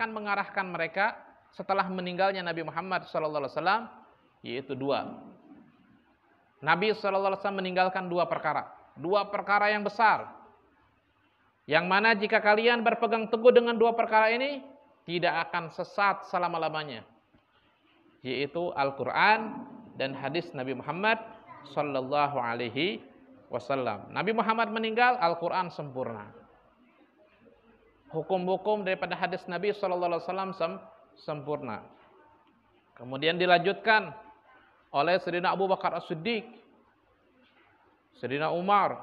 akan mengarahkan mereka setelah meninggalnya Nabi Muhammad SAW, yaitu dua. Nabi SAW meninggalkan dua perkara yang besar, yang mana jika kalian berpegang teguh dengan dua perkara ini, tidak akan sesat selama-lamanya, yaitu Al-Quran dan hadis Nabi Muhammad SAW. Nabi Muhammad meninggal, Al-Quran sempurna. Hukum-hukum daripada hadis Nabi SAW sempurna. Kemudian dilanjutkan oleh Sayyidina Abu Bakar As-Siddiq, Sayyidina Umar,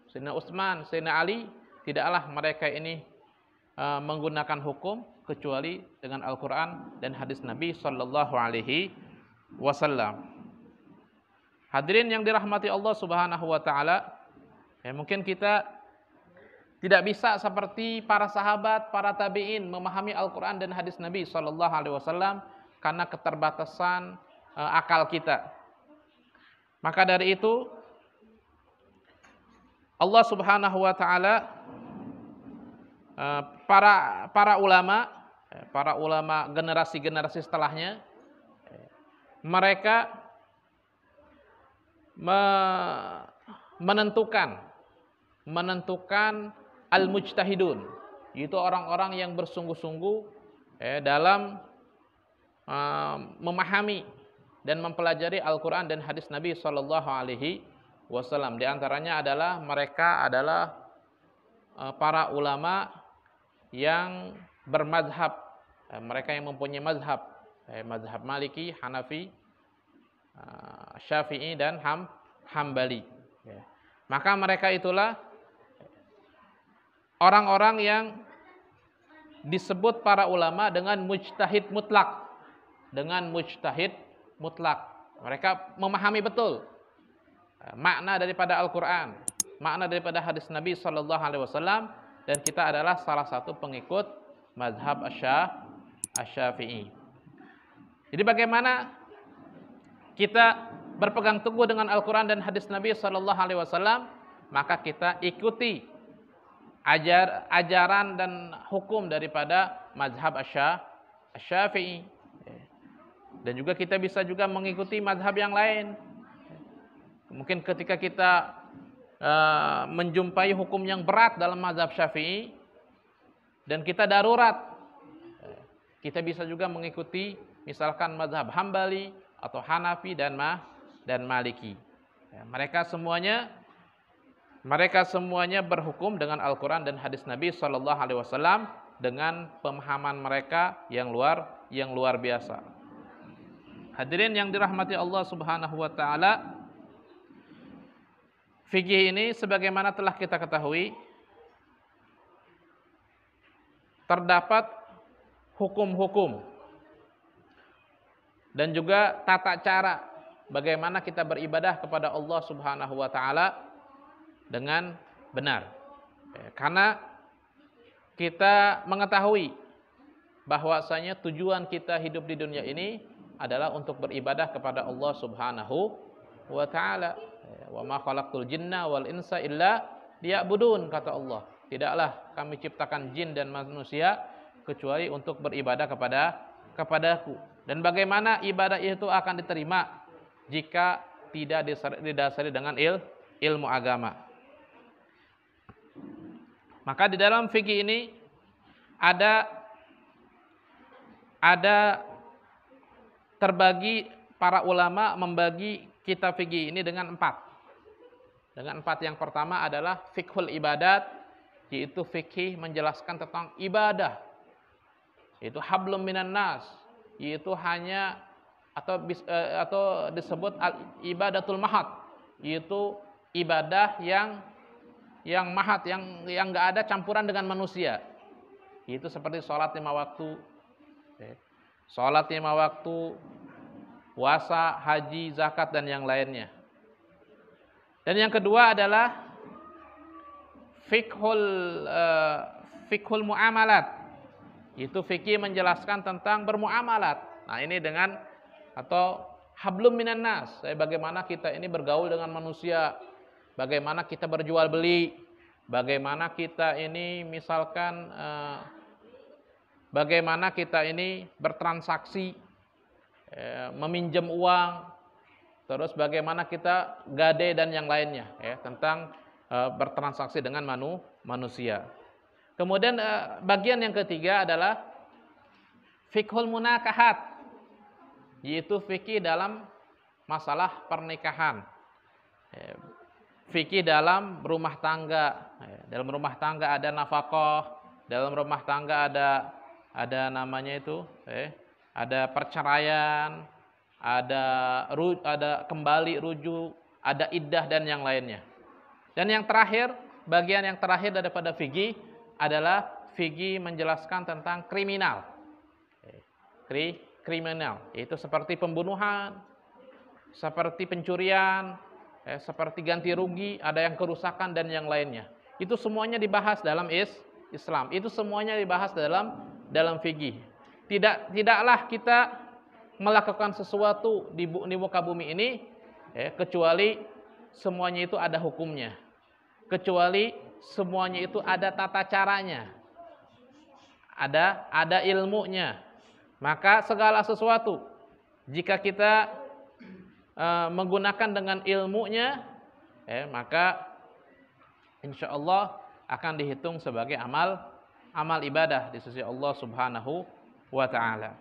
Sayyidina Utsman, Sayyidina Ali. Tidaklah mereka ini menggunakan hukum kecuali dengan Al-Quran dan hadis Nabi SAW. Hadirin yang dirahmati Allah Subhanahu wa taala, mungkin kita tidak bisa seperti para sahabat, para tabi'in memahami Al-Quran dan hadis Nabi SAW karena keterbatasan akal kita. Maka dari itu Allah Subhanahu wa taala, para ulama generasi-generasi setelahnya, mereka menentukan al-mujtahidun, yaitu orang-orang yang bersungguh-sungguh dalam memahami dan mempelajari Al-Quran dan hadis Nabi SAW. Di antaranya adalah mereka adalah para ulama yang bermazhab, mereka yang mempunyai mazhab Maliki, Hanafi, Syafi'i dan Hambali. Maka mereka itulah orang-orang yang disebut para ulama dengan mujtahid mutlak. Mereka memahami betul makna daripada Al-Quran, makna daripada hadis Nabi SAW, dan kita adalah salah satu pengikut mazhab Asy-Syafi'i. Jadi bagaimana kita berpegang teguh dengan Al-Quran dan hadis Nabi SAW? Maka kita ikuti ajaran dan hukum daripada mazhab Asy-Syafi'i. Dan juga kita bisa juga mengikuti mazhab yang lain. Mungkin ketika kita menjumpai hukum yang berat dalam mazhab Syafi'i dan kita darurat, kita bisa juga mengikuti misalkan mazhab Hambali atau Hanafi dan Maliki. Mereka semuanya berhukum dengan Al-Quran dan hadis Nabi SAW dengan pemahaman mereka yang luar biasa. Hadirin yang dirahmati Allah Subhanahu wa taala, fikih ini sebagaimana telah kita ketahui, terdapat hukum-hukum dan juga tata cara bagaimana kita beribadah kepada Allah Subhanahu wa taala dengan benar. Karena kita mengetahui bahwasanya tujuan kita hidup di dunia ini adalah untuk beribadah kepada Allah Subhanahu wa taala. Wa ma khalaqtul jinna wal insa illa liya'budun, kata Allah. Tidaklah kami ciptakan jin dan manusia kecuali untuk beribadah kepadaku. Dan bagaimana ibadah itu akan diterima jika tidak didasari dengan ilmu agama. Maka di dalam fikih ini ada terbagi, para ulama membagi kitab fikih ini dengan empat. Yang pertama adalah fiqhul ibadat, yaitu fikih menjelaskan tentang ibadah. Itu hablum minan nas, yaitu hanya atau disebut ibadatul mahad, yaitu ibadah yang mahad, yang enggak ada campuran dengan manusia. Itu seperti sholat 5 waktu. Sholat 5 waktu, puasa, haji, zakat, dan yang lainnya. Dan yang kedua adalah fiqhul muamalat. Itu fikih menjelaskan tentang bermuamalat. Nah, ini dengan atau hablum minan nas, bagaimana kita ini bergaul dengan manusia, bagaimana kita berjual beli, bagaimana kita ini misalkan bagaimana kita ini bertransaksi, meminjam uang, terus bagaimana kita gade dan yang lainnya, ya, tentang bertransaksi dengan manusia. Kemudian bagian yang ketiga adalah fiqhul munakahat, yaitu fikih dalam masalah pernikahan. Fikih dalam rumah tangga. Dalam rumah tangga ada nafkah, dalam rumah tangga ada namanya itu, ada perceraian, ada kembali rujuk, ada iddah dan yang lainnya. Dan yang terakhir, bagian yang terakhir daripada fikih adalah fikih menjelaskan tentang kriminal. Kriminal, yaitu seperti pembunuhan, seperti pencurian, seperti ganti rugi, ada yang kerusakan dan yang lainnya. Itu semuanya dibahas dalam Islam. Itu semuanya dibahas dalam fikih. Tidaklah kita melakukan sesuatu di muka bumi ini kecuali semuanya itu ada hukumnya. Kecuali semuanya itu ada tata caranya. Ada ilmunya. Maka segala sesuatu jika kita menggunakan dengan ilmunya, maka insya Allah akan dihitung sebagai amal ibadah di sisi Allah Subhanahu wa ta'ala.